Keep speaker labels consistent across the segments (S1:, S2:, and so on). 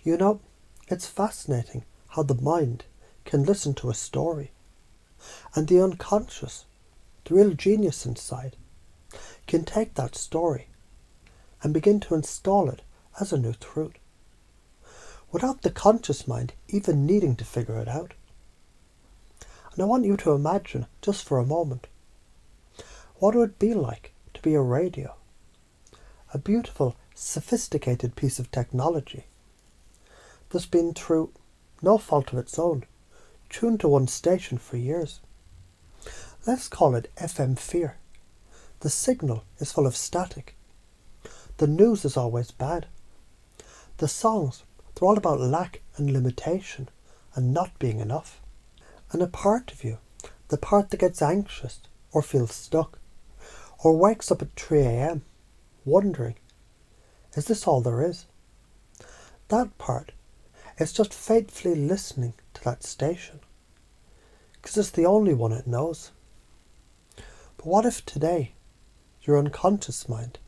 S1: You know, it's fascinating how the mind can listen to a story, and the unconscious, the real genius inside, can take that story and begin to install it as a new truth, without the conscious mind even needing to figure it out. And I want you to imagine, just for a moment, what it would be like to be a radio, a beautiful, sophisticated piece of technology that's been, through no fault of its own, tuned to one station for years. Let's call it FM fear. The signal is full of static. The news is always bad. The songs, they're all about lack and limitation and not being enough. And a part of you, the part that gets anxious or feels stuck, or wakes up at 3 a.m. wondering, is this all there is? That part is just faithfully listening to that station, because it's the only one it knows. But what if today, your unconscious mind,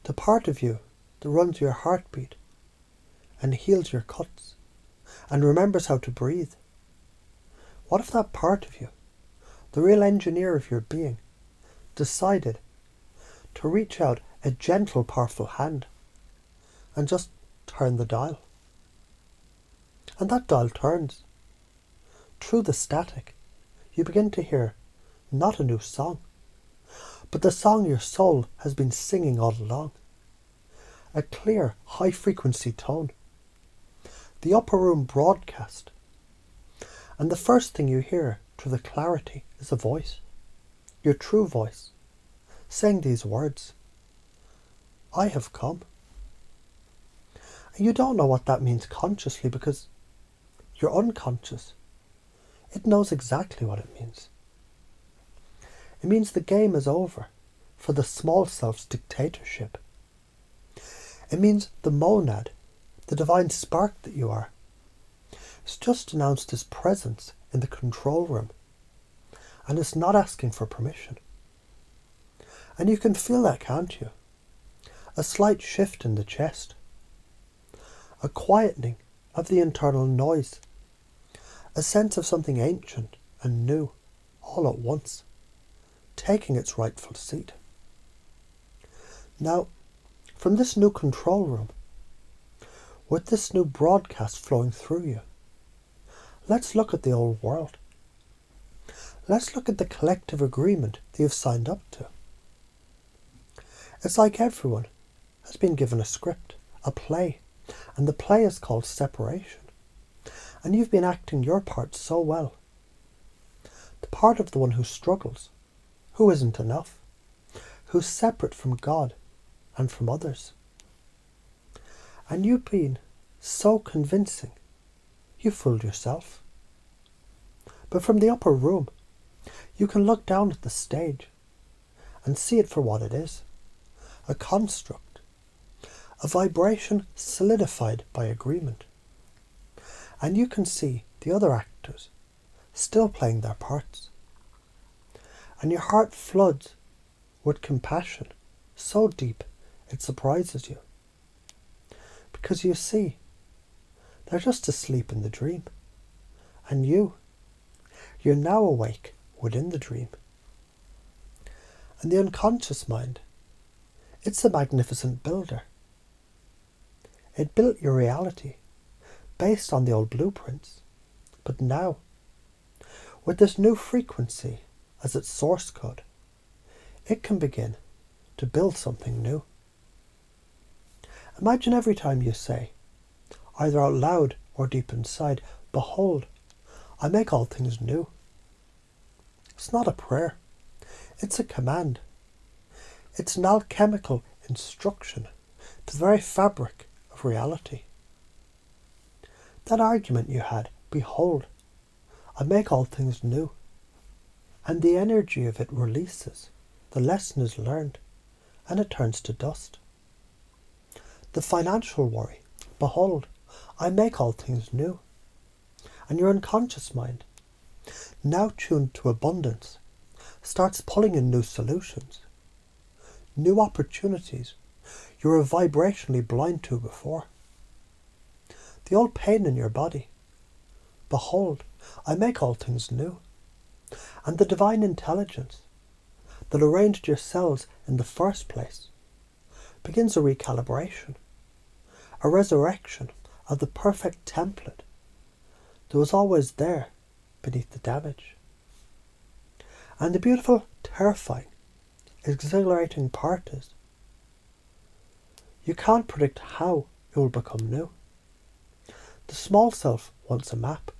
S1: the part of you that runs your heartbeat and heals your cuts and remembers how to breathe, what if that part of you, the real engineer of your being, decided to reach out a gentle, powerful hand and just turn the dial? And that dial turns. Through the static, you begin to hear not a new song, but the song your soul has been singing all along. A clear, high-frequency tone. The upper room broadcast. And the first thing you hear through the clarity is a voice, your true voice, saying these words, I have come. And you don't know what that means consciously, because you're unconscious. It knows exactly what it means. It means the game is over for the small self's dictatorship. It means the monad, the divine spark that you are, has just announced his presence in the control room and is not asking for permission. And you can feel that, can't you? A slight shift in the chest, a quietening of the internal noise, a sense of something ancient and new all at once, taking its rightful seat. Now, from this new control room, with this new broadcast flowing through you, let's look at the old world. Let's look at the collective agreement that you've signed up to. It's like everyone has been given a script, a play, and the play is called separation. And you've been acting your part so well. The part of the one who struggles, who isn't enough, who's separate from God and from others. And you've been so convincing, you fooled yourself. But from the upper room, you can look down at the stage and see it for what it is, a construct, a vibration solidified by agreement. And you can see the other actors still playing their parts. And your heart floods with compassion so deep it surprises you. Because you see, they're just asleep in the dream. And you're now awake within the dream. And the unconscious mind, it's a magnificent builder. It built your reality based on the old blueprints. But now, with this new frequency as its source code, it can begin to build something new. Imagine every time you say, either out loud or deep inside, behold, I make all things new. It's not a prayer. It's a command. It's an alchemical instruction to the very fabric of reality. That argument you had, behold, I make all things new, and the energy of it releases, the lesson is learned, and it turns to dust. The financial worry, behold, I make all things new, and your unconscious mind, now tuned to abundance, starts pulling in new solutions, new opportunities you were vibrationally blind to before. the old pain in your body. Behold, I make all things new. And the divine intelligence that arranged your cells in the first place begins a recalibration, a resurrection of the perfect template that was always there beneath the damage. And the beautiful, terrifying, exhilarating part is you can't predict how it will become new. The small self wants a map.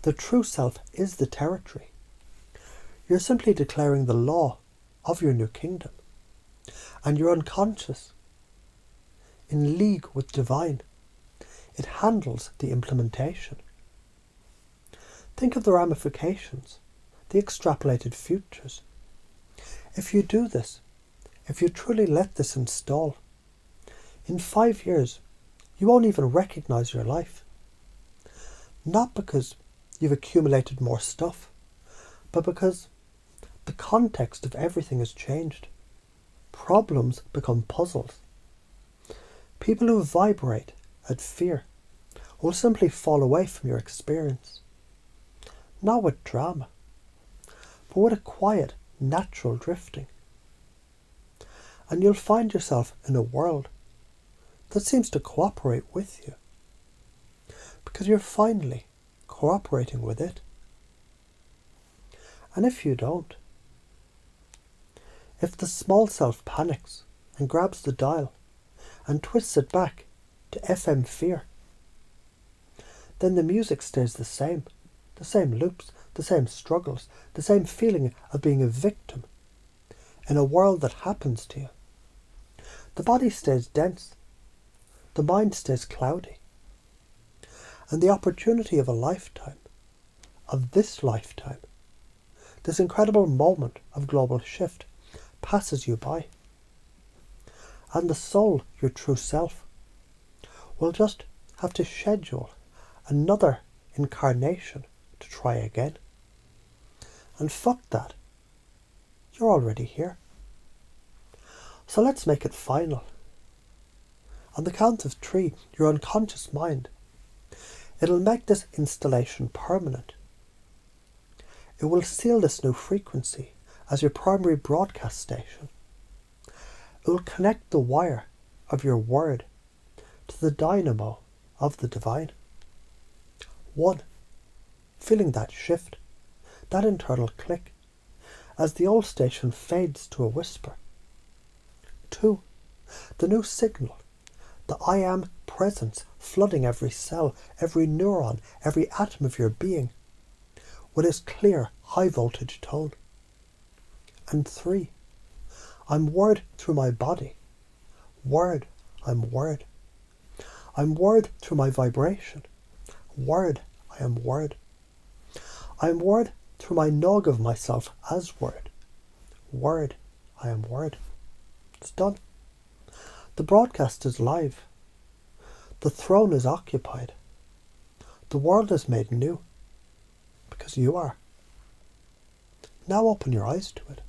S1: The true self is the territory. You're simply declaring the law of your new kingdom. And your unconscious, in league with divine, it handles the implementation. Think of the ramifications, the extrapolated futures. If you do this, if you truly let this install, in 5 years, you won't even recognize your life. Not because you've accumulated more stuff, but because the context of everything has changed. Problems become puzzles. People who vibrate at fear will simply fall away from your experience. Not with drama, but with a quiet, natural drifting. And you'll find yourself in a world that seems to cooperate with you, because you're finally cooperating with it. And if you don't, if the small self panics and grabs the dial and twists it back to FM fear, then the music stays the same loops, the same struggles, the same feeling of being a victim in a world that happens to you. The body stays dense, the mind stays cloudy, and the opportunity of a lifetime, of this lifetime, this incredible moment of global shift, passes you by. And the soul, your true self, will just have to schedule another incarnation to try again. And fuck that. You're already here. So let's make it final. On the count of 3, your unconscious mind, it'll make this installation permanent. It will seal this new frequency as your primary broadcast station. It will connect the wire of your word to the dynamo of the divine. 1. Feeling that shift, that internal click, as the old station fades to a whisper. 2. The new signal, the I am presence flooding every cell, every neuron, every atom of your being, with its clear, high voltage tone. And 3. I'm word through my body. Word, I'm word. I'm word through my vibration. Word, I am word. I am word through my nog of myself as word. Word, I am word. It's done. The broadcast is live. The throne is occupied. The world is made new. Because you are. Now open your eyes to it.